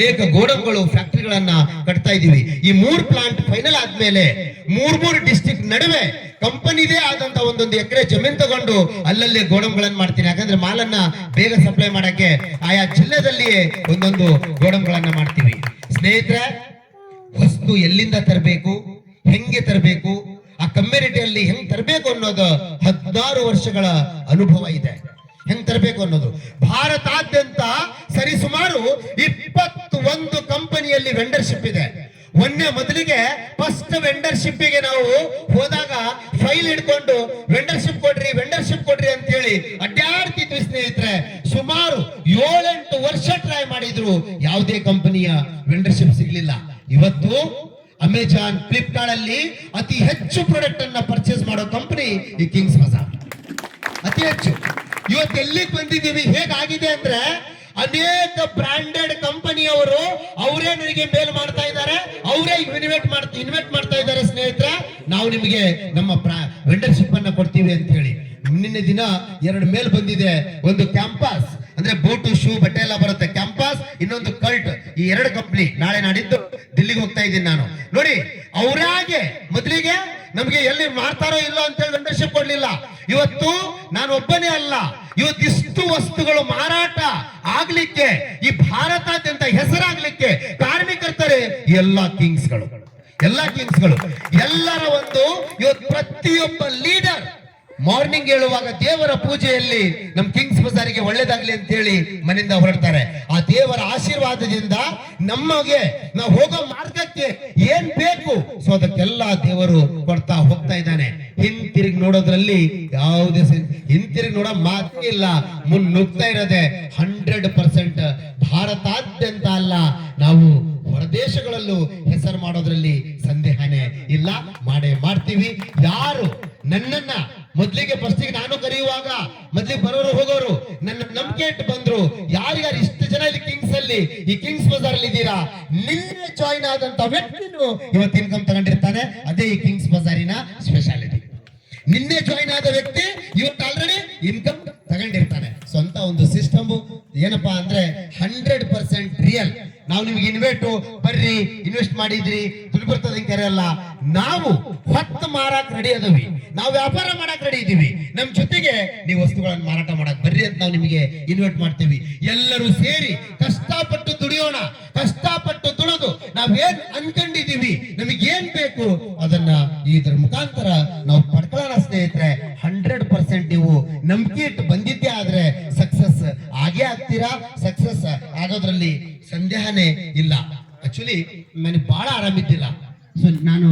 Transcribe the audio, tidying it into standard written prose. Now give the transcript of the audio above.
ಅನೇಕ ಗೋಡಂಗಳು ಫ್ಯಾಕ್ಟರಿಗಳನ್ನ ಕಟ್ತಾ ಇದೀವಿ. ಈ 3 ಪ್ಲಾಂಟ್ ಫೈನಲ್ ಆದ್ಮೇಲೆ 3 ಡಿಸ್ಟ್ರಿಕ್ಟ್ ನಡುವೆ ಕಂಪನಿದೇ ಆದಂತ ಒಂದೊಂದು ಎಕರೆ ಜಮೀನ್ ತಗೊಂಡು ಅಲ್ಲಲ್ಲಿ ಗೋಡಂಗಳನ್ನ ಮಾಡ್ತೀನಿ. ಯಾಕಂದ್ರೆ ಮಾಲನ್ನ ಬೇಗ ಸಪ್ಲೈ ಮಾಡಕ್ಕೆ ಆಯಾ ಜಿಲ್ಲೆದಲ್ಲಿಯೇ ಒಂದೊಂದು ಗೋಡಂಗಳನ್ನ ಮಾಡ್ತೀವಿ. ಸ್ನೇಹಿತರೆ, ವಸ್ತು ಎಲ್ಲಿಂದ ತರಬೇಕು, ಹೆಂಗೆ ತರಬೇಕು, ಆ ಕಮ್ಯುನಿಟಿಯಲ್ಲಿ ಹೆಂಗ್ ತರಬೇಕು ಅನ್ನೋದು 16 ವರ್ಷಗಳ ಅನುಭವ ಇದೆ. ಹೆಂಗ್ ತರಬೇಕು ಅನ್ನೋದು ಭಾರತಾದ್ಯಂತ ಸರಿಸುಮಾರು 21 ಕಂಪನಿಯಲ್ಲಿ ವೆಂಡರ್ಶಿಪ್ ಇದೆ. ಮೊದಲಿಗೆ ಫಸ್ಟ್ ವೆಂಡರ್ಶಿಪ್ ಗೆ ನಾವು ಹೋದಾಗ ಫೈಲ್ ಹಿಡ್ಕೊಂಡು ವೆಂಡರ್ಶಿಪ್ ಕೊಡ್ರಿ ಅಂತ ಹೇಳಿ ಅಡ್ಡಾಡ್ತಿದ್ವಿ ಸ್ನೇಹಿತರೆ. ಸುಮಾರು 7-8 ವರ್ಷ ಟ್ರೈ ಮಾಡಿದ್ರು, ಯಾವುದೇ ಕಂಪನಿಯ ವೆಂಡರ್ಶಿಪ್ ಸಿಗ್ಲಿಲ್ಲ. ಇವತ್ತು ಅಮೆಜಾನ್, ಫ್ಲಿಪ್ಕಾರ್ಟ್ ಅಲ್ಲಿ ಅತಿ ಹೆಚ್ಚು ಪ್ರಾಡಕ್ಟ್ ಅನ್ನ ಪರ್ಚೇಸ್ ಮಾಡೋ ಕಂಪನಿ ಈ ಕಿಂಗ್ಸ್ ಬಜಾರ್. ಅತಿ ಹೆಚ್ಚು. ಇವತ್ತು ಎಲ್ಲಿಗೆ ಬಂದಿದ್ದೀವಿ, ಹೇಗಾಗಿದೆ ಅಂದ್ರೆ ಅನೇಕ ಬ್ರಾಂಡೆಡ್ ಕಂಪನಿಯವರು ಅವರೇ ನನಗೆ ಮೇಲ್ ಮಾಡ್ತಾ ಇದ್ದಾರೆ, ಅವರೇ ಇನ್ವೆಸ್ಟ್ ಮಾಡ್ತಾ ಇದ್ದಾರೆ. ಸ್ನೇಹಿತರೆ, ನಾವು ನಿಮಗೆ ನಮ್ಮ ವೆಂಡರ್ಶಿಪ್ ಅನ್ನ ಕೊಡ್ತೀವಿ ಅಂತ ಹೇಳಿ ನಿನ್ನೆ ದಿನ 2 ಮೇಲ್ ಬಂದಿದೆ. ಒಂದು ಕ್ಯಾಂಪಸ್ ಅಂದ್ರೆ ಬೂಟು, ಶೂ, ಬಟ್ಟೆ ಎಲ್ಲ ಬರುತ್ತೆ. ಕ್ಯಾಂಪಸ್, ಇನ್ನೊಂದು ಕಲ್ಟ್. ಈ 2 ಕಂಪನಿ ನಾಳೆ ನಾಡಿದ್ದು ದಿಲ್ಲಿಗೆ ಹೋಗ್ತಾ ಇದ್ದೀನಿ ನಾನು. ನೋಡಿ, ಅವರಾಗೆ ಮೊದಲಿಗೆ ನಮ್ಗೆ ಎಲ್ಲಿ ಮಾಡ್ತಾರೋ ಇಲ್ಲೋ ಅಂತ ಹೇಳಿ ವೆಂಡರ್ಶಿಪ್ ಕೊಡ್ಲಿಲ್ಲ. ಇವತ್ತು ನಾನು ಒಬ್ಬನೇ ಅಲ್ಲ, ಇವತ್ತಿಷ್ಟು ವಸ್ತುಗಳು ಮಾರಾಟ ಆಗ್ಲಿಕ್ಕೆ, ಈ ಭಾರತಾದ್ಯಂತ ಹೆಸರಾಗ್ಲಿಕ್ಕೆ ಕಾರಣಕರ್ತರೆ ಎಲ್ಲಾ ಕಿಂಗ್ಸ್ಗಳು. ಎಲ್ಲರ ಒಂದು ಇವತ್ತು ಪ್ರತಿಯೊಬ್ಬ ಲೀಡರ್ ಮಾರ್ನಿಂಗ್ ಹೇಳುವಾಗ ದೇವರ ಪೂಜೆಯಲ್ಲಿ ನಮ್ ಕಿಂಗ್ಸ್ ಬಜಾರಿಗೆ ಒಳ್ಳೇದಾಗ್ಲಿ ಅಂತ ಹೇಳಿ ಮನೆಯಿಂದ ಹೊರಡ್ತಾರೆ. ಆ ದೇವರ ಆಶೀರ್ವಾದದಿಂದ ನಮಗೆ ನಾವು ಹೋಗೋ ಮಾರ್ಗಕ್ಕೆ ಏನ್ ಬೇಕು ಸೊ ಅದಕ್ಕೆಲ್ಲ ದೇವರು ಕೊಡ್ತಾ ಹೋಗ್ತಾ ಇದ್ದಾನೆ. ಹಿಂತಿರುಗಿ ನೋಡೋದ್ರಲ್ಲಿ ಯಾವುದೇ ಹಿಂತಿರುಗಿ ನೋಡೋ ಮಾತೇ ಇಲ್ಲ. ಮುನ್ನುಗ್ತಾ ಇರೋದೆ 100% ಭಾರತಾದ್ಯಂತ ಅಲ್ಲ, ನಾವು ಹೊರದೇಶಗಳಲ್ಲೂ ಹೆಸರು ಮಾಡೋದ್ರಲ್ಲಿ ಸಂದೇಹನೇ ಇಲ್ಲ. ಮಾಡ್ತೀವಿ. ಯಾರು ನನ್ನನ್ನ ಮೊದ್ಲಿಗೆ ಫಸ್ಟಿಗೆ ನಾನು ಕರೆಯುವಾಗ ಮೊದ್ಲಿಗೆ ಬರೋರು ಹೋಗೋರು ನನ್ನ ನಂಬಿಕೆ ಇಟ್ಟು ಬಂದ್ರು. ಯಾರ್ಯಾರು ಇಷ್ಟು ಜನ ಇಲ್ಲಿ ಕಿಂಗ್ಸ್ ಅಲ್ಲಿ, ಈ ಕಿಂಗ್ಸ್ ಬಜಾರ್ ಅಲ್ಲಿ ಇದ್ದೀರಾ, ನಿನ್ನೆ ಜಾಯಿನ್ ಆದಂತ ವ್ಯಕ್ತಿನು ಇವತ್ತು ಇನ್ಕಮ್ ತಗೊಂಡಿರ್ತಾನೆ. ಅದೇ ಈ ಕಿಂಗ್ಸ್ ಬಜಾರಿನ ಸ್ಪೆಷಾಲಿಟಿ. ನಿನ್ನೆ ಜಾಯಿನ್ ಆದ ವ್ಯಕ್ತಿ ಇವತ್ತು ಆಲ್ರೆಡಿ ಇನ್ಕಮ್ ತಗೊಂಡಿರ್ತಾನೆ. ಸ್ವಂತ ಒಂದು ಸಿಸ್ಟಮ್ ಏನಪ್ಪಾ ಅಂದ್ರೆ 100% ರಿಯಲ್. ನಾವು ನಿಮ್ಗೆ ಬರ್ರಿ ಇನ್ವೆಸ್ಟ್ ಮಾಡಿದ್ರಿ ದುಡ್ಡು ಬರ್ತದೆ ಕರೆಯಲ್ಲ. ನಾವು ಹೊತ್ತು ಮಾರಾಕ್ ರೆಡಿ ಅದವಿ, ನಾವು ವ್ಯಾಪಾರ ಮಾಡಕ್ ರೆಡಿ ಇದೀವಿ. ನಮ್ ಜೊತೆಗೆ ನೀವು ವಸ್ತುಗಳನ್ನು ಮಾರಾಟ ಮಾಡಕ್ ಬರ್ರಿ ಅಂತ ನಾವು ನಿಮಗೆ ಇನ್ವೈಟ್ ಮಾಡ್ತೀವಿ. ಎಲ್ಲರೂ ಸೇರಿ ಕಷ್ಟಪಟ್ಟು ದುಡಿಯೋಣ. ಕಷ್ಟಪಟ್ಟು ದುಡಿದು ನಾವೇನ್ ಅನ್ಕೊಂಡಿದೀವಿ, ನಮಗೆ ಏನ್ ಬೇಕು ಅದನ್ನ ಇದ್ರ ಮುಖಾಂತರ ನಾವು ಪಡ್ಕೊಳ್ಳೋಣ ಸ್ನೇಹಿತರೆ. 100% ನೀವು ನಂಬಿಕೆ ಇಟ್ಟು ಬಂದಿದ್ದೇ ಆದ್ರೆ ಸಕ್ಸಸ್ ಆಗೇ ಆಗ್ತೀರಾ. ಸಕ್ಸಸ್ ಆಗೋದ್ರಲ್ಲಿ ಸಂದೇಹನೇ ಇಲ್ಲ. ಆಕ್ಚುಲಿ ನನಗೆ ಬಹಳ ಆರಾಮಿದ್ದಿಲ್ಲ. ಸೊ ನಾನು